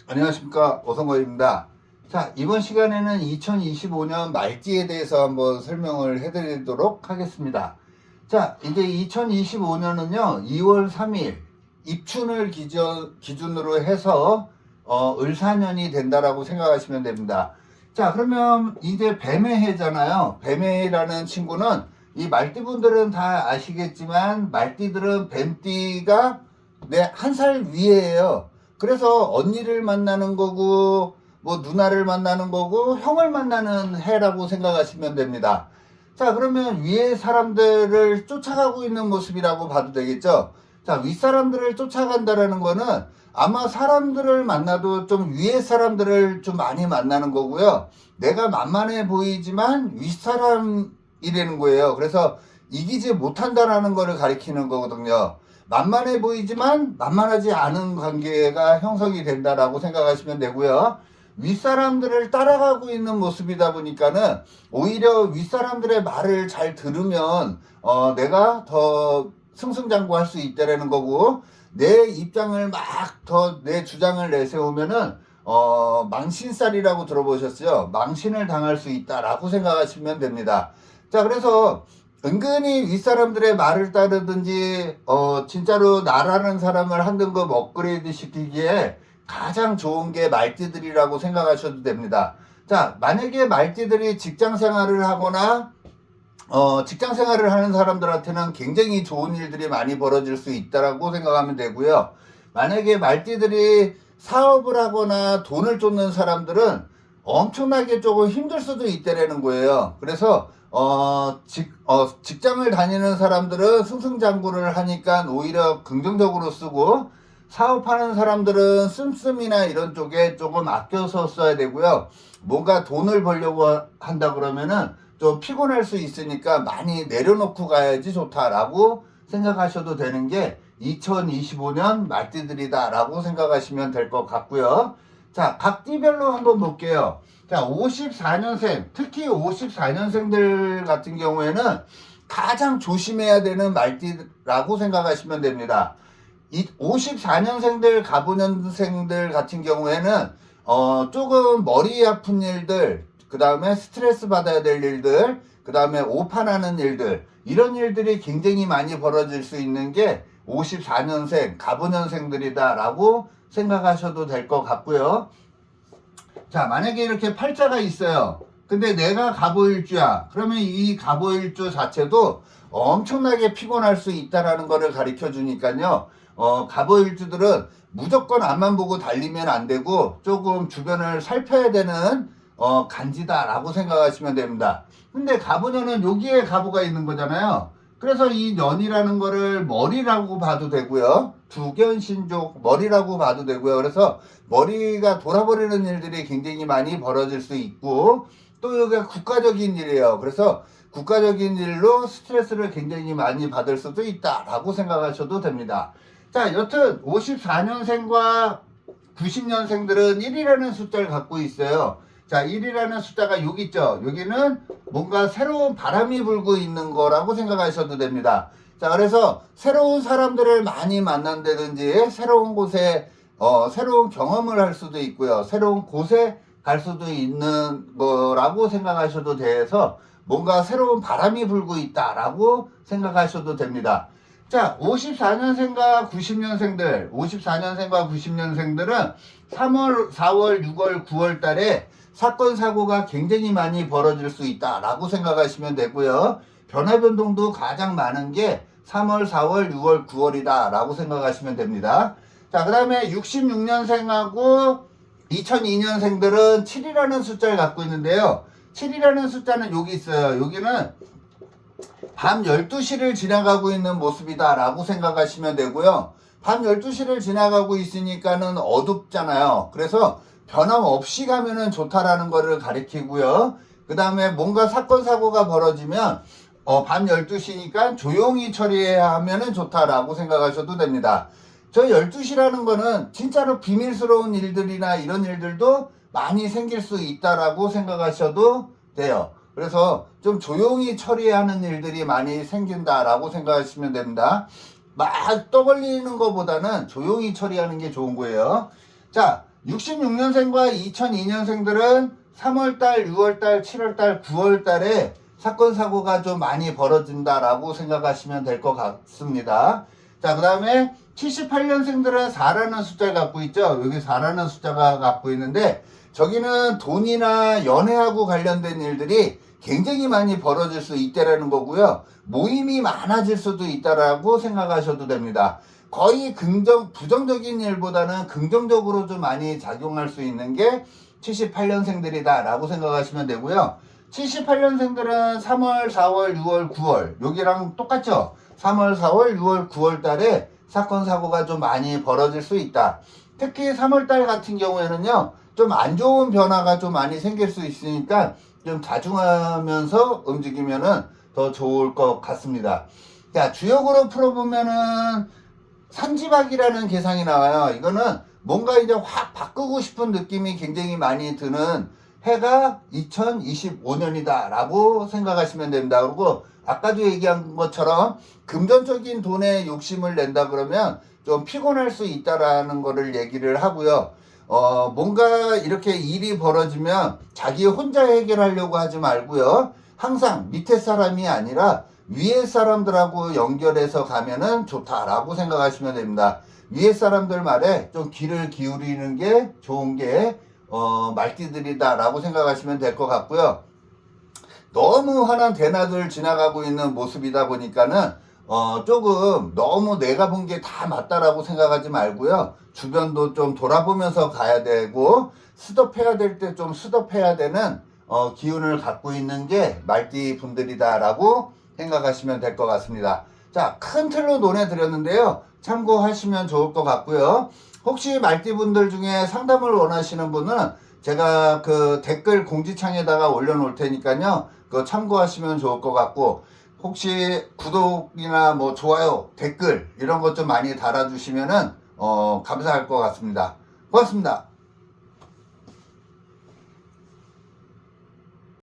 안녕하십니까, 오성거입니다. 자, 이번 시간에는 2025년 말띠에 대해서 한번 설명을 해드리도록 하겠습니다. 자, 이제 2025년은요 2월 3일 입춘을 기준으로 해서 을사년이 된다라고 생각하시면 됩니다. 자, 그러면 이제 뱀의 해잖아요. 뱀의 해라는 친구는 이 말띠분들은 다 아시겠지만 말띠들은 뱀띠가 한 살 위에예요. 그래서 언니를 만나는 거고 뭐 누나를 만나는 거고 형을 만나는 해라고 생각하시면 됩니다. 자, 그러면 위에 사람들을 쫓아가고 있는 모습이라고 봐도 되겠죠. 자, 윗사람들을 쫓아간다라는 거는 아마 사람들을 만나도 좀 위에 사람들을 좀 많이 만나는 거고요. 내가 만만해 보이지만 윗사람이라는 거예요. 그래서 이기지 못한다라는 거를 가리키는 거거든요. 만만해 보이지만 만만하지 않은 관계가 형성이 된다라고 생각하시면 되고요. 윗사람들을 따라가고 있는 모습이다 보니까는 오히려 윗사람들의 말을 잘 들으면 내가 더 승승장구할 수 있다라는 거고, 내 입장을 막 더 내 주장을 내세우면은 망신살이라고 들어보셨죠? 망신을 당할 수 있다라고 생각하시면 됩니다. 자, 그래서 은근히 윗사람들의 말을 따르든지 진짜로 나라는 사람을 한 등급 업그레이드 시키기에 가장 좋은 게 말띠들이라고 생각하셔도 됩니다. 자, 만약에 말띠들이 직장 생활을 하거나 직장 생활을 하는 사람들한테는 굉장히 좋은 일들이 많이 벌어질 수 있다라고 생각하면 되고요. 만약에 말띠들이 사업을 하거나 돈을 쫓는 사람들은 엄청나게 조금 힘들 수도 있다라는 거예요. 그래서 직장을 다니는 사람들은 승승장구를 하니까 오히려 긍정적으로 쓰고, 사업하는 사람들은 씀씀이나 이런 쪽에 조금 아껴서 써야 되고요. 뭔가 돈을 벌려고 한다 그러면은 좀 피곤할 수 있으니까 많이 내려놓고 가야지 좋다라고 생각하셔도 되는 게 2025년 말띠들이다라고 생각하시면 될 것 같고요. 자, 각 띠별로 한번 볼게요. 자, 54년생, 특히 54년생들 같은 경우에는 가장 조심해야 되는 말띠라고 생각하시면 됩니다. 이 54년생들, 가보년생들 같은 경우에는 조금 머리 아픈 일들, 그 다음에 스트레스 받아야 될 일들, 그 다음에 오판하는 일들, 이런 일들이 굉장히 많이 벌어질 수 있는 게 54년생, 가보년생들이다라고 생각하셔도 될 것 같고요. 자, 만약에 이렇게 팔자가 있어요. 근데 내가 갑오일주야. 그러면 이 갑오일주 자체도 엄청나게 피곤할 수 있다라는 거를 가르쳐 주니까요. 갑오일주들은 무조건 앞만 보고 달리면 안 되고 조금 주변을 살펴야 되는 간지다라고 생각하시면 됩니다. 근데 갑오년은 여기에 갑오가 있는 거잖아요. 그래서 이 년이라는 거를 머리라고 봐도 되고요. 두견신족 머리라고 봐도 되고요. 그래서 머리가 돌아버리는 일들이 굉장히 많이 벌어질 수 있고, 또 여기가 국가적인 일이에요. 그래서 국가적인 일로 스트레스를 굉장히 많이 받을 수도 있다라고 생각하셔도 됩니다. 자, 여튼 54년생과 90년생들은 1이라는 숫자를 갖고 있어요. 자, 1이라는 숫자가 여기 있죠. 여기는 뭔가 새로운 바람이 불고 있는 거라고 생각하셔도 됩니다. 자, 그래서 새로운 사람들을 많이 만난다든지 새로운 곳에 새로운 경험을 할 수도 있고요. 새로운 곳에 갈 수도 있는 거라고 생각하셔도 돼서 뭔가 새로운 바람이 불고 있다라고 생각하셔도 됩니다. 자, 54년생과 90년생들, 54년생과 90년생들은 3월, 4월, 6월, 9월 달에 사건, 사고가 굉장히 많이 벌어질 수 있다라고 생각하시면 되고요. 변화 변동도 가장 많은 게 3월, 4월, 6월, 9월이다 라고 생각하시면 됩니다. 자, 그 다음에 66년생하고 2002년생들은 7이라는 숫자를 갖고 있는데요. 7이라는 숫자는 여기 있어요. 여기는 밤 12시를 지나가고 있는 모습이다 라고 생각하시면 되고요. 밤 12시를 지나가고 있으니까는 어둡잖아요. 그래서 변함없이 가면은 좋다라는 거를 가리키고요. 그 다음에 뭔가 사건, 사고가 벌어지면 밤 12시니까 조용히 처리해야 하면은 좋다라고 생각하셔도 됩니다. 저 12시라는 거는 진짜로 비밀스러운 일들이나 이런 일들도 많이 생길 수 있다라고 생각하셔도 돼요. 그래서 좀 조용히 처리하는 일들이 많이 생긴다라고 생각하시면 됩니다. 막 떠벌리는 것보다는 조용히 처리하는 게 좋은 거예요. 자, 66년생과 2002년생들은 3월달, 6월달, 7월달, 9월달에 사건 사고가 좀 많이 벌어진다라고 생각하시면 될 것 같습니다. 자, 그 다음에 78년생들은 4라는 숫자를 갖고 있죠. 여기 4라는 숫자가 갖고 있는데 저기는 돈이나 연애하고 관련된 일들이 굉장히 많이 벌어질 수 있다라는 거고요. 모임이 많아질 수도 있다라고 생각하셔도 됩니다. 거의 부정적인 일보다는 긍정적으로 좀 많이 작용할 수 있는 게 78년생들이다 라고 생각하시면 되고요. 78년생들은 3월, 4월, 6월, 9월 여기랑 똑같죠? 3월, 4월, 6월, 9월 달에 사건 사고가 좀 많이 벌어질 수 있다. 특히 3월 달 같은 경우에는요, 좀 안 좋은 변화가 좀 많이 생길 수 있으니까 좀 자중하면서 움직이면은 더 좋을 것 같습니다. 자, 주역으로 풀어보면은 산지박이라는 계상이 나와요. 이거는 뭔가 이제 확 바꾸고 싶은 느낌이 굉장히 많이 드는 해가 2025년이다 라고 생각하시면 됩니다. 그리고 아까도 얘기한 것처럼 금전적인 돈에 욕심을 낸다 그러면 좀 피곤할 수 있다라는 거를 얘기를 하고요. 뭔가 이렇게 일이 벌어지면 자기 혼자 해결하려고 하지 말고요. 항상 밑에 사람이 아니라 위에 사람들하고 연결해서 가면은 좋다라고 생각하시면 됩니다. 위에 사람들 말에 좀 귀를 기울이는 게 좋은 게 말띠들이다라고 생각하시면 될 것 같고요. 너무 환한 대낮을 지나가고 있는 모습이다 보니까는 조금 너무 내가 본 게 다 맞다라고 생각하지 말고요. 주변도 좀 돌아보면서 가야 되고 스톱해야 될 때 좀 스톱해야 되는 기운을 갖고 있는 게 말띠 분들이다라고 생각하시면 될 것 같습니다. 자, 큰 틀로 논해드렸는데요. 참고하시면 좋을 것 같고요. 혹시 말띠분들 중에 상담을 원하시는 분은 제가 그 댓글 공지창에다가 올려놓을 테니까요. 그거 참고하시면 좋을 것 같고, 혹시 구독이나 뭐 좋아요, 댓글 이런 것 좀 많이 달아주시면은 감사할 것 같습니다. 고맙습니다.